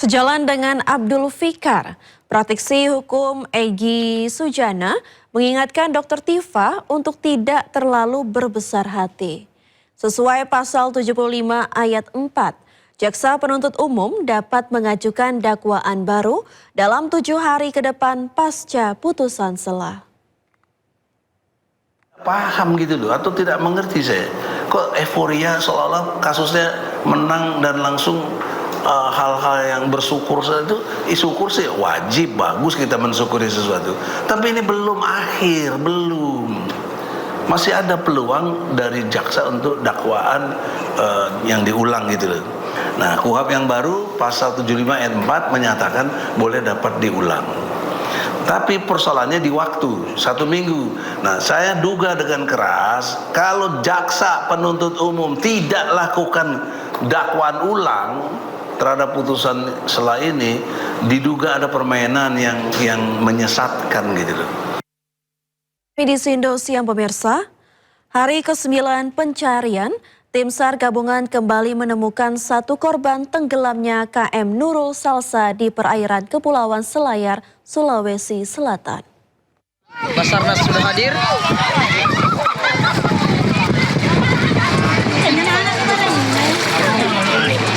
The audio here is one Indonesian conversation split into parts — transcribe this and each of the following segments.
Sejalan dengan Abdul Fikar, praktisi hukum Egy Sujana mengingatkan Dr. Tifa untuk tidak terlalu berbesar hati. Sesuai pasal 75 ayat 4, jaksa penuntut umum dapat mengajukan dakwaan baru dalam 7 hari ke depan pasca putusan sela. Paham gitu loh, atau tidak mengerti saya. Kok euforia seolah-olah kasusnya menang dan langsung hal-hal yang bersyukur itu, syukur sih wajib, bagus kita mensyukuri sesuatu. Tapi ini belum akhir, belum. Masih ada peluang dari jaksa untuk dakwaan yang diulang gitu loh. Nah, KUHP yang baru pasal 75 ayat 4 menyatakan boleh dapat diulang. Tapi persoalannya di waktu 1 minggu. Nah, saya duga dengan keras kalau jaksa penuntut umum tidak lakukan dakwaan ulang terhadap putusan sela ini, diduga ada permainan yang menyesatkan gitu loh. Di Sindo siang pemirsa, hari ke-9 pencarian, tim SAR gabungan kembali menemukan 1 korban tenggelamnya KM Nurul Salsa di perairan Kepulauan Selayar, Sulawesi Selatan. Basarnas sudah hadir.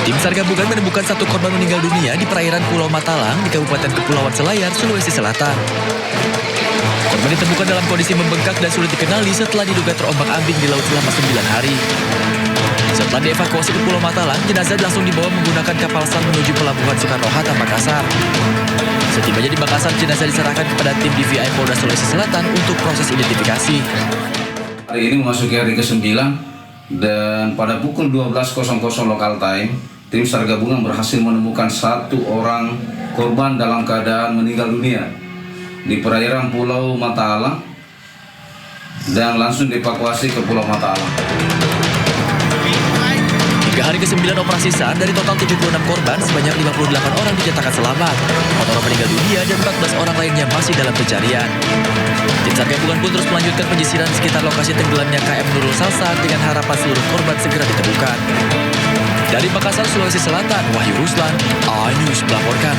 Tim SAR gabungan menemukan 1 korban meninggal dunia di perairan Pulau Matalang di Kabupaten Kepulauan Selayar, Sulawesi Selatan. Korban ditemukan dalam kondisi membengkak dan sulit dikenali setelah diduga terombang-ambing di laut selama 9 hari. Setelah dievakuasi ke Pulau Matalang, jenazah langsung dibawa menggunakan kapal SAR menuju Pelabuhan Soekarno-Hatta, Makassar. Setibanya di Makassar, jenazah diserahkan kepada tim DVI Polda Sulawesi Selatan untuk proses identifikasi. Hari ini memasuki hari ke-9 dan pada pukul 12.00 lokal time, tim SAR gabungan berhasil menemukan 1 orang korban dalam keadaan meninggal dunia di perairan Pulau Matalang dan langsung dievakuasi ke Pulau Matalang. Hingga hari ke-9 operasi SAR, dari total 76 korban, sebanyak 58 orang dinyatakan selamat. 4 orang meninggal dunia dan 14 orang lainnya masih dalam pencarian. Tim SAR gabungan pun terus melanjutkan penyisiran sekitar lokasi tenggelamnya KM Nurul Salsa dengan harapan seluruh korban segera ditemukan. Dari Makassar, Sulawesi Selatan, Wahyu Ruslan, iNews melaporkan.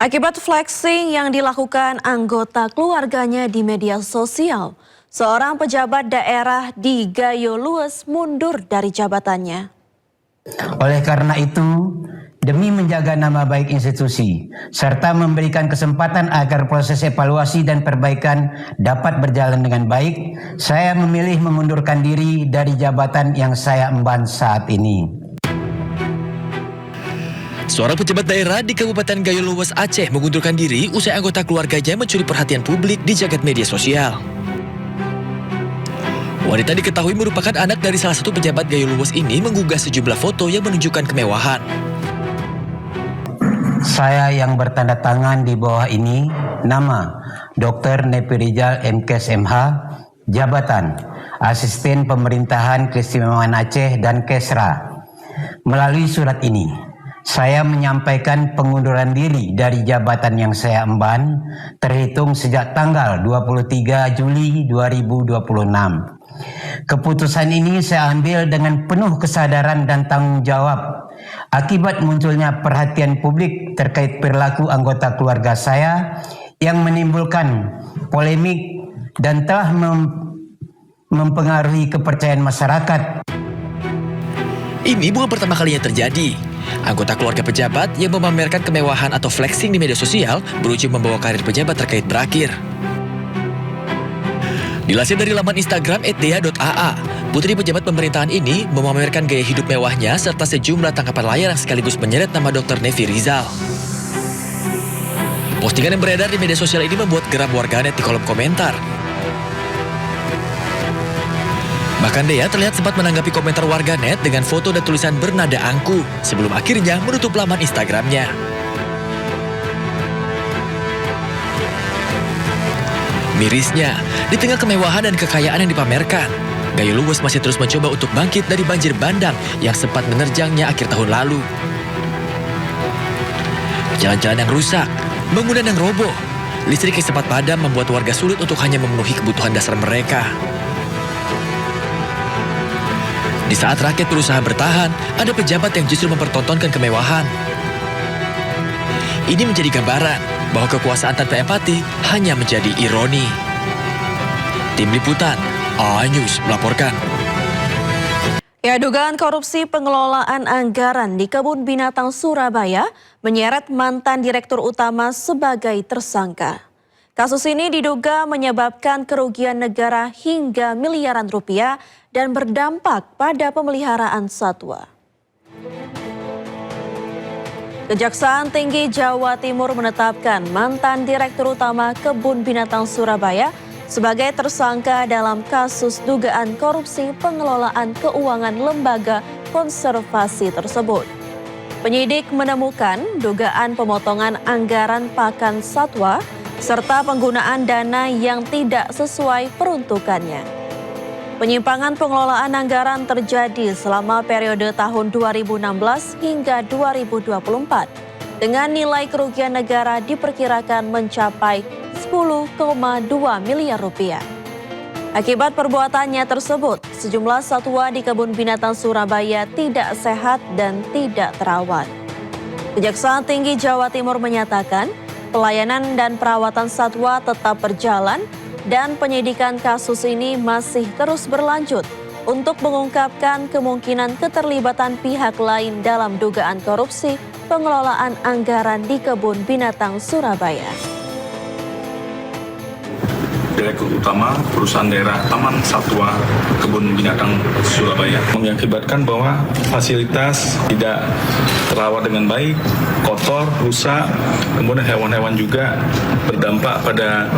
Akibat flexing yang dilakukan anggota keluarganya di media sosial, seorang pejabat daerah di Gayo Lues mundur dari jabatannya. Oleh karena itu, demi menjaga nama baik institusi, serta memberikan kesempatan agar proses evaluasi dan perbaikan dapat berjalan dengan baik, saya memilih mengundurkan diri dari jabatan yang saya emban saat ini. Seorang pejabat daerah di Kabupaten Gayo Lues, Aceh mengundurkan diri usai anggota keluarganya mencuri perhatian publik di jagat media sosial. Wanita diketahui merupakan anak dari salah satu pejabat Gayo Lues ini mengunggah sejumlah foto yang menunjukkan kemewahan. Saya yang bertanda tangan di bawah ini, nama Dr. Nepi Rizal MKes MH, jabatan Asisten Pemerintahan Keistimewaan Aceh dan Kesra. Melalui surat ini, saya menyampaikan pengunduran diri dari jabatan yang saya emban terhitung sejak tanggal 23 Juli 2026. Keputusan ini saya ambil dengan penuh kesadaran dan tanggung jawab akibat munculnya perhatian publik terkait perilaku anggota keluarga saya yang menimbulkan polemik dan telah mempengaruhi kepercayaan masyarakat. Ini bukan pertama kalinya terjadi. Anggota keluarga pejabat yang memamerkan kemewahan atau flexing di media sosial berujung membawa karir pejabat terkait berakhir. Dilansir dari laman Instagram @dea.aa, putri pejabat pemerintahan ini memamerkan gaya hidup mewahnya serta sejumlah tangkapan layar yang sekaligus menyeret nama Dr. Nepi Rizal. Postingan yang beredar di media sosial ini membuat geram warganet di kolom komentar. Bahkan Dea terlihat sempat menanggapi komentar warganet dengan foto dan tulisan bernada angku sebelum akhirnya menutup laman Instagramnya. Mirisnya, di tengah kemewahan dan kekayaan yang dipamerkan, Gayo Lues masih terus mencoba untuk bangkit dari banjir bandang yang sempat menerjangnya akhir tahun lalu. Jalan-jalan yang rusak, bangunan yang roboh, listrik yang sempat padam membuat warga sulit untuk hanya memenuhi kebutuhan dasar mereka. Di saat rakyat berusaha bertahan, ada pejabat yang justru mempertontonkan kemewahan. Ini menjadi gambaran bahwa kekuasaan tanpa empati hanya menjadi ironi. Tim Liputan, iNews melaporkan. Ya, dugaan korupsi pengelolaan anggaran di Kebun Binatang Surabaya menyeret mantan Direktur Utama sebagai tersangka. Kasus ini diduga menyebabkan kerugian negara hingga miliaran rupiah dan berdampak pada pemeliharaan satwa. Kejaksaan Tinggi Jawa Timur menetapkan mantan Direktur Utama Kebun Binatang Surabaya sebagai tersangka dalam kasus dugaan korupsi pengelolaan keuangan lembaga konservasi tersebut. Penyidik menemukan dugaan pemotongan anggaran pakan satwa serta penggunaan dana yang tidak sesuai peruntukannya. Penyimpangan pengelolaan anggaran terjadi selama periode tahun 2016 hingga 2024 dengan nilai kerugian negara diperkirakan mencapai 10,2 miliar rupiah. Akibat perbuatannya tersebut, sejumlah satwa di Kebun Binatang Surabaya tidak sehat dan tidak terawat. Kejaksaan Tinggi Jawa Timur menyatakan pelayanan dan perawatan satwa tetap berjalan dan penyidikan kasus ini masih terus berlanjut untuk mengungkapkan kemungkinan keterlibatan pihak lain dalam dugaan korupsi pengelolaan anggaran di Kebun Binatang Surabaya. Direktur Utama Perusahaan Daerah Taman Satwa Kebun Binatang Surabaya mengakibatkan bahwa fasilitas tidak terawat dengan baik, kotor, rusak, kemudian hewan-hewan juga berdampak pada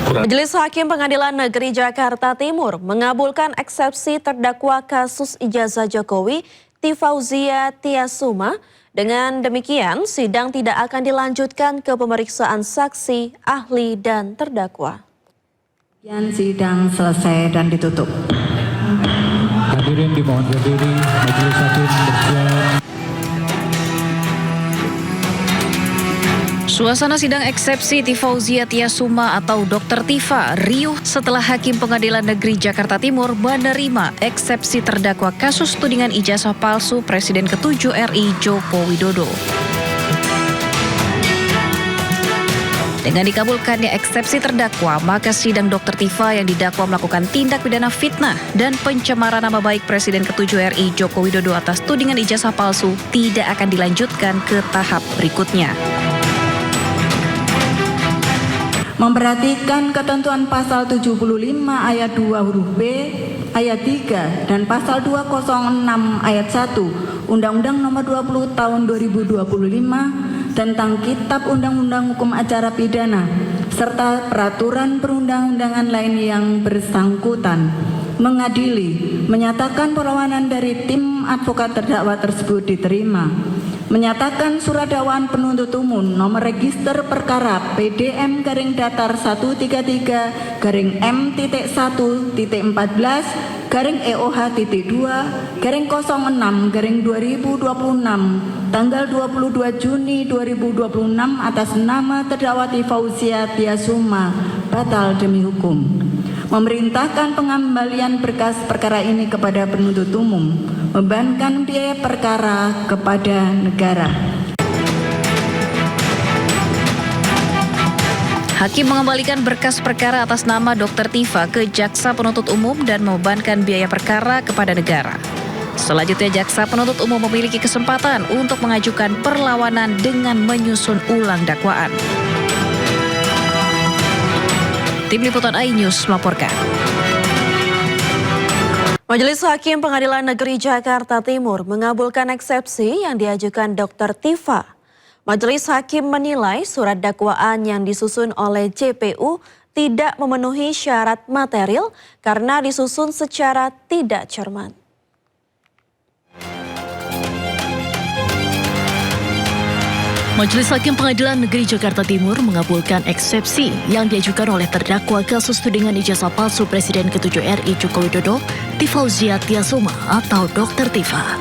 Majelis Hakim Pengadilan Negeri Jakarta Timur mengabulkan eksepsi terdakwa kasus ijazah Jokowi Tifauzia Tiasuma. Dengan demikian, sidang tidak akan dilanjutkan ke pemeriksaan saksi, ahli, dan terdakwa. Sidang selesai dan ditutup. Hadirin dimohon berdiri, majelis hakim bersiap. Suasana sidang eksepsi Tifauzia Tiasuma atau Dr. Tifa riuh setelah Hakim Pengadilan Negeri Jakarta Timur menerima eksepsi terdakwa kasus tudingan ijazah palsu Presiden ke-7 RI Joko Widodo. Dengan dikabulkannya eksepsi terdakwa, maka sidang Dr. Tifa yang didakwa melakukan tindak pidana fitnah dan pencemaran nama baik Presiden ke-7 RI Joko Widodo atas tudingan ijazah palsu tidak akan dilanjutkan ke tahap berikutnya. Memperhatikan ketentuan pasal 75 ayat 2 huruf B, ayat 3, dan pasal 206 ayat 1 Undang-Undang Nomor 20 Tahun 2025 tentang Kitab Undang-Undang Hukum Acara Pidana serta peraturan perundang-undangan lain yang bersangkutan, mengadili, menyatakan perlawanan dari tim advokat terdakwa tersebut diterima, menyatakan surat dakwaan penuntut umum nomor register perkara PDM garing datar 133 garing M.1.14 garing EOH.2 garing 06 garing 2026 tanggal 22 Juni 2026 atas nama terdakwa Tifauzia Tiasuma batal demi hukum. Memerintahkan pengembalian berkas perkara ini kepada penuntut umum, membebankan biaya perkara kepada negara. Hakim mengembalikan berkas perkara atas nama Dr. Tifa ke Jaksa Penuntut Umum dan membebankan biaya perkara kepada negara. Selanjutnya, Jaksa Penuntut Umum memiliki kesempatan untuk mengajukan perlawanan dengan menyusun ulang dakwaan. Tim Liputan iNews melaporkan. Majelis Hakim Pengadilan Negeri Jakarta Timur mengabulkan eksepsi yang diajukan Dr. Tifa. Majelis Hakim menilai surat dakwaan yang disusun oleh JPU tidak memenuhi syarat material karena disusun secara tidak cermat. Majelis Hakim Pengadilan Negeri Jakarta Timur mengabulkan eksepsi yang diajukan oleh terdakwa kasus tudingan ijazah palsu Presiden ke-7 RI Joko Widodo, Tifauzia Tiasuma atau Dr. Tifa.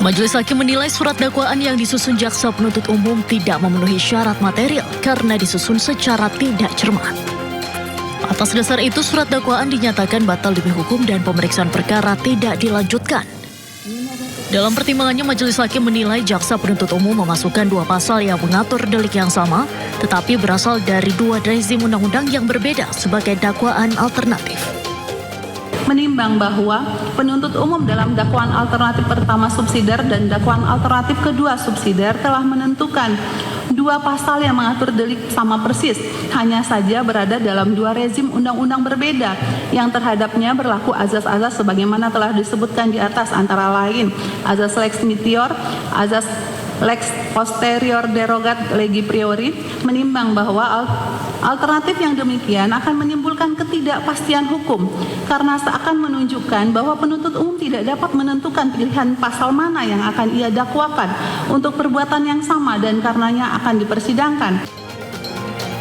Majelis Hakim menilai surat dakwaan yang disusun Jaksa Penuntut Umum tidak memenuhi syarat material karena disusun secara tidak cermat. Atas dasar itu, surat dakwaan dinyatakan batal demi hukum dan pemeriksaan perkara tidak dilanjutkan. Dalam pertimbangannya, Majelis Hakim menilai jaksa penuntut umum memasukkan dua pasal yang mengatur delik yang sama, tetapi berasal dari dua rezim undang-undang yang berbeda sebagai dakwaan alternatif. Menimbang bahwa penuntut umum dalam dakwaan alternatif pertama subsidiar dan dakwaan alternatif kedua subsidiar telah menentukan dua pasal yang mengatur delik sama persis, hanya saja berada dalam dua rezim undang-undang berbeda yang terhadapnya berlaku azas-azas sebagaimana telah disebutkan di atas, antara lain azas lex meteor, azas lex posterior derogat legi priori. Menimbang bahwa alternatif yang demikian akan menimbulkan ketidakpastian hukum karena seakan menunjukkan bahwa penuntut umum tidak dapat menentukan pilihan pasal mana yang akan ia dakwakan untuk perbuatan yang sama dan karenanya akan dipersidangkan.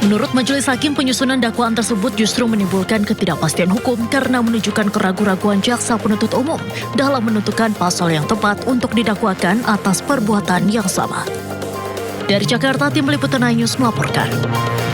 Menurut Majelis Hakim, penyusunan dakwaan tersebut justru menimbulkan ketidakpastian hukum karena menunjukkan keraguan-raguan jaksa penuntut umum dalam menentukan pasal yang tepat untuk didakwakan atas perbuatan yang sama. Dari Jakarta, tim liputan iNews melaporkan.